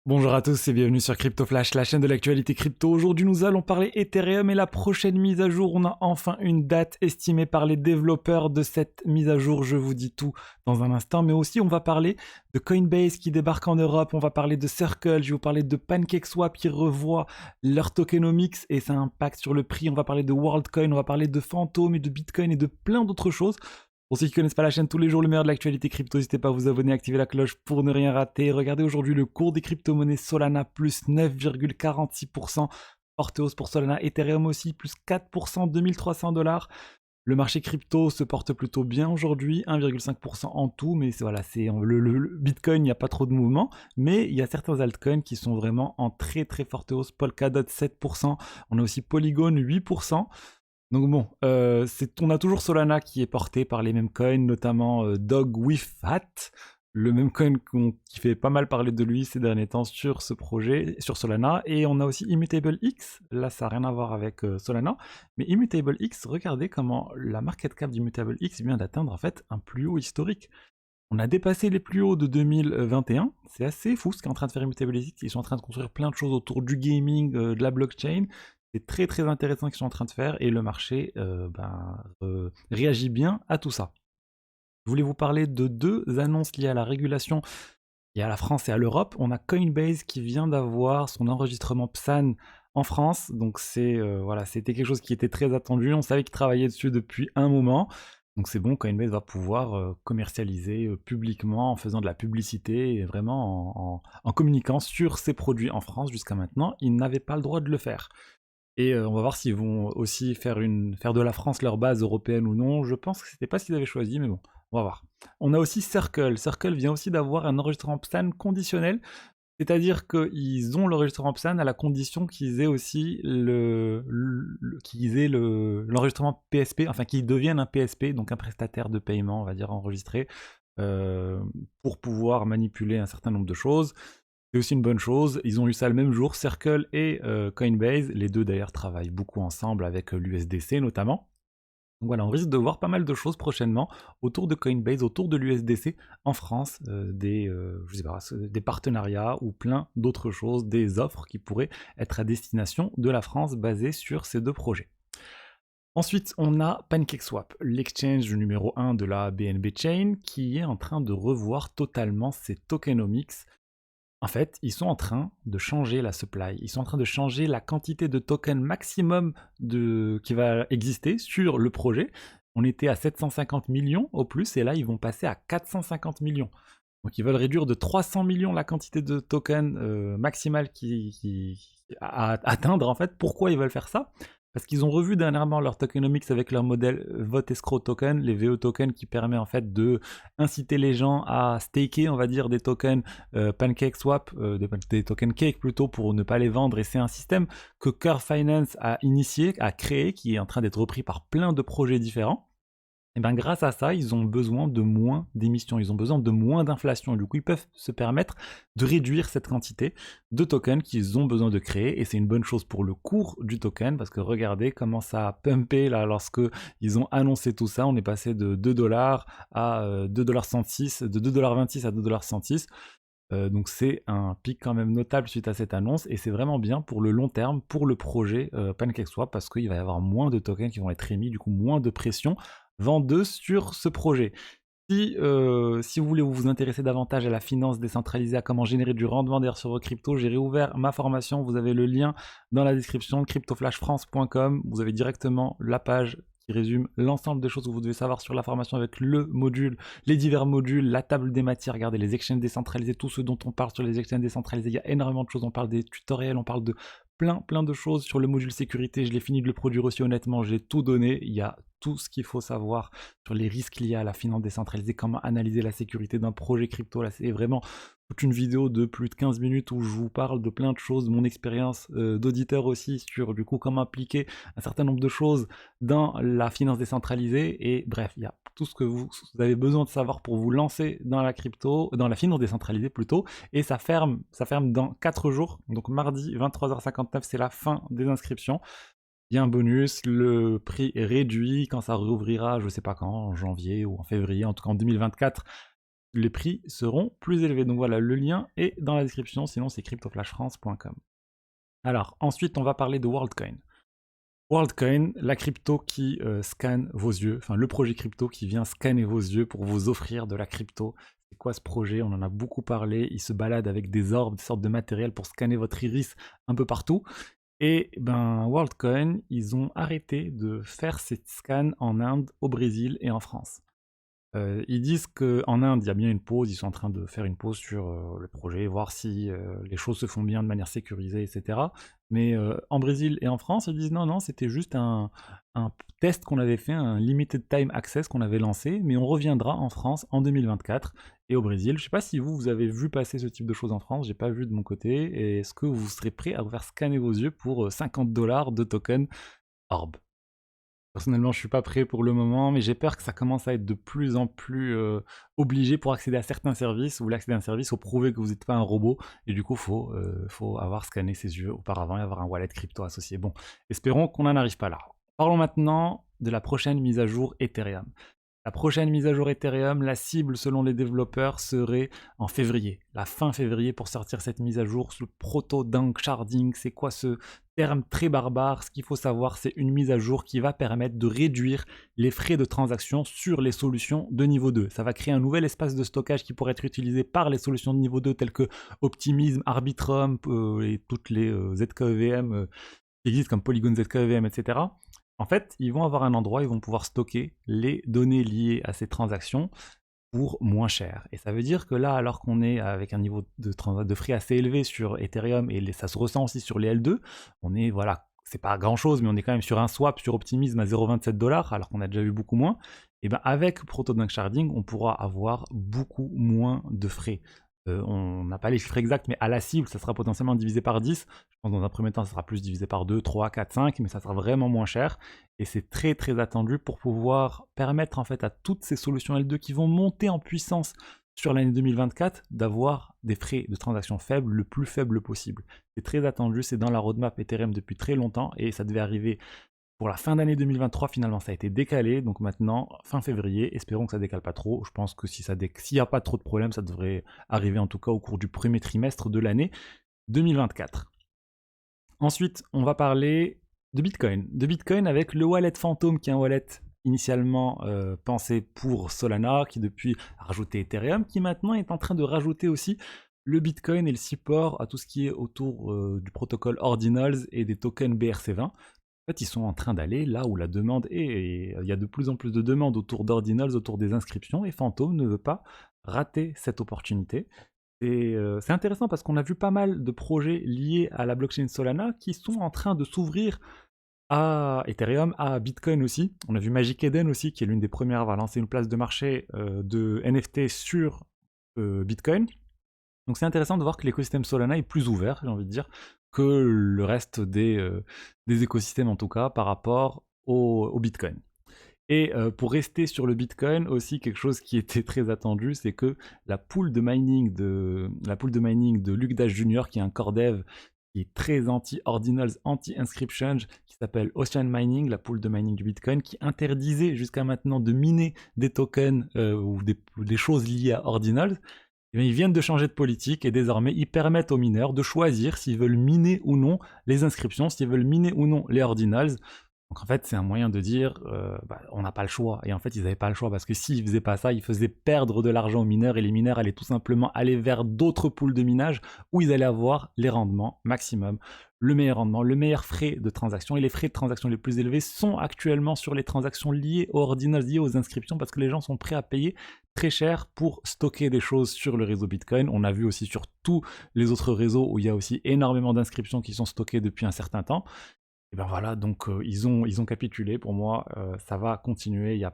Bonjour à tous et bienvenue sur Crypto Flash, la chaîne de l'actualité crypto. Aujourd'hui, nous allons parler Ethereum et la prochaine mise à jour. On a enfin une date estimée par les développeurs de cette mise à jour. Je vous dis tout dans un instant, mais aussi on va parler de Coinbase qui débarque en Europe. On va parler de Circle. Je vais vous parler de PancakeSwap qui revoit leur tokenomics et ça impacte sur le prix. On va parler de WorldCoin, on va parler de Phantom et de Bitcoin et de plein d'autres choses. Pour ceux qui ne connaissent pas la chaîne tous les jours, le meilleur de l'actualité crypto, n'hésitez pas à vous abonner, activer la cloche pour ne rien rater. Regardez aujourd'hui le cours des crypto-monnaies Solana plus 9,46%. Forte hausse pour Solana, Ethereum aussi plus 4%, 2300 $. Le marché crypto se porte plutôt bien aujourd'hui, 1,5% en tout, mais voilà, c'est le Bitcoin, il n'y a pas trop de mouvement, mais il y a certains altcoins qui sont vraiment en très très forte hausse. Polkadot 7%, on a aussi Polygon 8%. Donc bon, on a toujours Solana qui est porté par les mêmes coins, notamment Dog with Hat, le même coin qui fait pas mal parler de lui ces derniers temps sur ce projet, sur Solana. Et on a aussi Immutable X, là ça n'a rien à voir avec Solana, mais Immutable X, regardez comment la market cap d'Immutable X vient d'atteindre en fait un plus haut historique. On a dépassé les plus hauts de 2021, c'est assez fou ce qu'est en train de faire Immutable X, ils sont en train de construire plein de choses autour du gaming, de la blockchain. C'est très très intéressant ce qu'ils sont en train de faire et le marché réagit bien à tout ça. Je voulais vous parler de deux annonces liées à la régulation et à la France et à l'Europe. On a Coinbase qui vient d'avoir son enregistrement PSAN en France, donc c'était quelque chose qui était très attendu. On savait qu'ils travaillaient dessus depuis un moment. Donc c'est bon, Coinbase va pouvoir commercialiser publiquement en faisant de la publicité et vraiment en communiquant sur ses produits en France. Jusqu'à maintenant, ils n'avaient pas le droit de le faire. Et on va voir s'ils vont aussi faire de la France leur base européenne ou non. Je pense que c'était pas ce qu'ils avaient choisi, mais bon, on va voir. On a aussi Circle. Circle vient aussi d'avoir un enregistrement PSAN conditionnel, c'est-à-dire qu'ils ont l'enregistrement PSAN à la condition qu'ils aient aussi l'enregistrement PSP, enfin qu'ils deviennent un PSP, donc un prestataire de paiement, on va dire enregistré, pour pouvoir manipuler un certain nombre de choses. C'est aussi une bonne chose, ils ont eu ça le même jour, Circle et Coinbase, les deux d'ailleurs travaillent beaucoup ensemble avec l'USDC notamment. Donc voilà, on risque de voir pas mal de choses prochainement autour de Coinbase, autour de l'USDC en France, je sais pas, des partenariats ou plein d'autres choses, des offres qui pourraient être à destination de la France basées sur ces deux projets. Ensuite, on a PancakeSwap, l'exchange numéro 1 de la BNB Chain, qui est en train de revoir totalement ses tokenomics. En fait, ils sont en train de changer la supply, ils sont en train de changer la quantité de tokens maximum qui va exister sur le projet. On était à 750 millions au plus et là ils vont passer à 450 millions. Donc ils veulent réduire de 300 millions la quantité de tokens maximale à atteindre en fait. Pourquoi ils veulent faire ça? Parce qu'ils ont revu dernièrement leur tokenomics avec leur modèle vote escrow token, les VE tokens qui permet en fait de inciter les gens à staker, on va dire, des tokens PancakeSwap, des tokens Cake plutôt pour ne pas les vendre. Et c'est un système que Curve Finance a initié, a créé, qui est en train d'être repris par plein de projets différents. Et bien grâce à ça, ils ont besoin de moins d'émissions, ils ont besoin de moins d'inflation. Et du coup, ils peuvent se permettre de réduire cette quantité de tokens qu'ils ont besoin de créer. Et c'est une bonne chose pour le cours du token, parce que regardez comment ça a pumpé là lorsque ils ont annoncé tout ça. On est passé de 2 dollars à 2,106 $, de 2,26 $ à 2,106 $. Donc c'est un pic quand même notable suite à cette annonce et c'est vraiment bien pour le long terme, pour le projet PancakeSwap, parce qu'il va y avoir moins de tokens qui vont être émis, du coup moins de pression vendeuse sur ce projet. Si vous voulez vous intéresser davantage à la finance décentralisée, à comment générer du rendement d'air sur vos cryptos, j'ai réouvert ma formation, vous avez le lien dans la description, cryptoflashfrance.com, vous avez directement la page qui résume l'ensemble des choses que vous devez savoir sur la formation avec le module, les divers modules, la table des matières, regardez les exchanges décentralisés, tout ce dont on parle sur les exchanges décentralisés, il y a énormément de choses, on parle des tutoriels, on parle de plein de choses sur le module sécurité, je l'ai fini de le produire aussi honnêtement, j'ai tout donné, il y a tout ce qu'il faut savoir sur les risques liés à la finance décentralisée, comment analyser la sécurité d'un projet crypto, là c'est vraiment toute une vidéo de plus de 15 minutes où je vous parle de plein de choses, mon expérience d'auditeur aussi sur du coup comment appliquer un certain nombre de choses dans la finance décentralisée et bref, il y a tout ce que vous avez besoin de savoir pour vous lancer dans la crypto, dans la finance décentralisée plutôt, et ça ferme dans 4 jours, donc mardi 23h59 c'est la fin des inscriptions. Il y a un bonus, le prix est réduit quand ça réouvrira, je sais pas quand, en janvier ou en février, en tout cas en 2024. les prix seront plus élevés. Donc voilà, le lien est dans la description, sinon c'est cryptoflashfrance.com. Alors, ensuite, on va parler de WorldCoin. WorldCoin, la crypto qui scanne vos yeux, enfin le projet crypto qui vient scanner vos yeux pour vous offrir de la crypto. C'est quoi ce projet? On en a beaucoup parlé, il se balade avec des orbes, des sortes de matériel pour scanner votre iris un peu partout. Et ben WorldCoin, ils ont arrêté de faire ces scans en Inde, au Brésil et en France. Ils disent qu'en Inde, il y a bien une pause, ils sont en train de faire une pause sur le projet, voir si les choses se font bien de manière sécurisée, etc. Mais en Brésil et en France, ils disent non, non, c'était juste un test qu'on avait fait, un limited time access qu'on avait lancé, mais on reviendra en France en 2024 et au Brésil. Je sais pas si vous avez vu passer ce type de choses en France, j'ai pas vu de mon côté. Et est-ce que vous serez prêt à vous faire scanner vos yeux pour 50 $ de token Orb? Personnellement, je suis pas prêt pour le moment, mais j'ai peur que ça commence à être de plus en plus obligé pour accéder à certains services. Vous voulez accéder à un service, il faut prouver que vous n'êtes pas un robot, et du coup, faut avoir scanné ses yeux auparavant et avoir un wallet crypto associé. Bon, espérons qu'on n'en arrive pas là. Parlons maintenant de la prochaine mise à jour Ethereum. La prochaine mise à jour Ethereum, la cible selon les développeurs serait en février, la fin février pour sortir cette mise à jour sous le proto-danksharding. C'est quoi ce terme très barbare? Ce qu'il faut savoir, c'est une mise à jour qui va permettre de réduire les frais de transaction sur les solutions de niveau 2. Ça va créer un nouvel espace de stockage qui pourrait être utilisé par les solutions de niveau 2 telles que Optimism, Arbitrum et toutes les ZKEVM qui existent comme Polygon ZKEVM, etc. En fait, ils vont avoir un endroit, ils vont pouvoir stocker les données liées à ces transactions pour moins cher. Et ça veut dire que là, alors qu'on est avec un niveau de frais assez élevé sur Ethereum, et ça se ressent aussi sur les L2, on est, voilà, c'est pas grand chose, mais on est quand même sur un swap sur Optimism à 0,27 $, alors qu'on a déjà vu beaucoup moins. Et bien avec Proto-Danksharding, on pourra avoir beaucoup moins de frais. On n'a pas les chiffres exacts, mais à la cible, ça sera potentiellement divisé par 10. Je pense que dans un premier temps, ça sera plus divisé par 2, 3, 4, 5, mais ça sera vraiment moins cher. Et c'est très très attendu pour pouvoir permettre en fait à toutes ces solutions L2 qui vont monter en puissance sur l'année 2024 d'avoir des frais de transaction faibles, le plus faible possible. C'est très attendu, c'est dans la roadmap Ethereum depuis très longtemps et ça devait arriver pour la fin d'année 2023, finalement ça a été décalé, donc maintenant, fin février, espérons que ça décale pas trop. Je pense que s'il n'y a pas trop de problèmes, ça devrait arriver en tout cas au cours du premier trimestre de l'année 2024. Ensuite, on va parler de Bitcoin avec le wallet Phantom, qui est un wallet initialement pensé pour Solana, qui depuis a rajouté Ethereum, qui maintenant est en train de rajouter aussi le Bitcoin et le support à tout ce qui est autour du protocole Ordinals et des tokens BRC20. En fait, ils sont en train d'aller là où la demande est, et il y a de plus en plus de demandes autour d'Ordinals, autour des inscriptions, et Phantom ne veut pas rater cette opportunité. Et c'est intéressant parce qu'on a vu pas mal de projets liés à la blockchain Solana qui sont en train de s'ouvrir à Ethereum, à Bitcoin aussi. On a vu Magic Eden aussi, qui est l'une des premières à avoir lancé une place de marché de NFT sur Bitcoin. Donc c'est intéressant de voir que l'écosystème Solana est plus ouvert, j'ai envie de dire, que le reste des écosystèmes en tout cas par rapport au Bitcoin. Et pour rester sur le Bitcoin, aussi quelque chose qui était très attendu, c'est que la pool de mining de Luc Dash Jr., qui est un core dev qui est très anti-ordinals, anti-inscription, qui s'appelle Ocean Mining, la pool de mining du Bitcoin, qui interdisait jusqu'à maintenant de miner des tokens ou des choses liées à ordinals. Eh bien, ils viennent de changer de politique et désormais ils permettent aux mineurs de choisir s'ils veulent miner ou non les inscriptions, s'ils veulent miner ou non les ordinals. Donc en fait, c'est un moyen de dire on n'a pas le choix. Et en fait, ils n'avaient pas le choix parce que s'ils faisaient pas ça, ils faisaient perdre de l'argent aux mineurs et les mineurs allaient tout simplement aller vers d'autres pools de minage où ils allaient avoir les rendements maximum, le meilleur rendement, le meilleur frais de transaction. Et les frais de transaction les plus élevés sont actuellement sur les transactions liées aux ordinals, liées aux inscriptions, parce que les gens sont prêts à payer très cher pour stocker des choses sur le réseau Bitcoin. On a vu aussi sur tous les autres réseaux où il y a aussi énormément d'inscriptions qui sont stockées depuis un certain temps. Et ben voilà, donc ils ont capitulé. Pour moi, ça va continuer.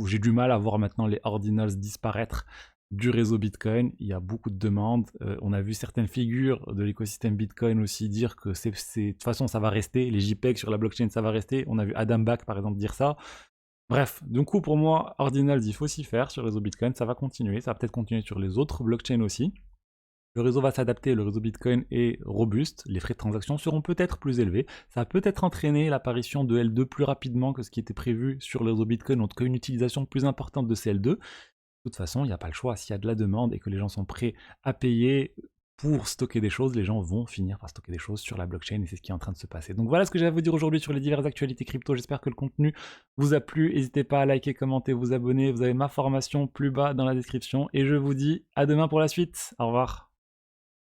J'ai du mal à voir maintenant les ordinals disparaître du réseau Bitcoin. Il y a beaucoup de demandes. On a vu certaines figures de l'écosystème Bitcoin aussi dire que de toute façon ça va rester. Les JPEG sur la blockchain, ça va rester. On a vu Adam Back par exemple dire ça. Bref, du coup pour moi, Ordinals, il faut s'y faire sur le réseau Bitcoin. Ça va continuer. Ça va peut-être continuer sur les autres blockchains aussi. Le réseau va s'adapter, le réseau Bitcoin est robuste, les frais de transaction seront peut-être plus élevés, ça a peut-être entraîné l'apparition de L2 plus rapidement que ce qui était prévu sur le réseau Bitcoin, en tout cas une utilisation plus importante de ces L2, De toute façon, il n'y a pas le choix. S'il y a de la demande et que les gens sont prêts à payer pour stocker des choses, les gens vont finir par stocker des choses sur la blockchain et c'est ce qui est en train de se passer. Donc voilà ce que j'ai à vous dire aujourd'hui sur les diverses actualités crypto. J'espère que le contenu vous a plu. N'hésitez pas à liker, commenter, vous abonner. Vous avez ma formation plus bas dans la description et je vous dis à demain pour la suite. Au revoir.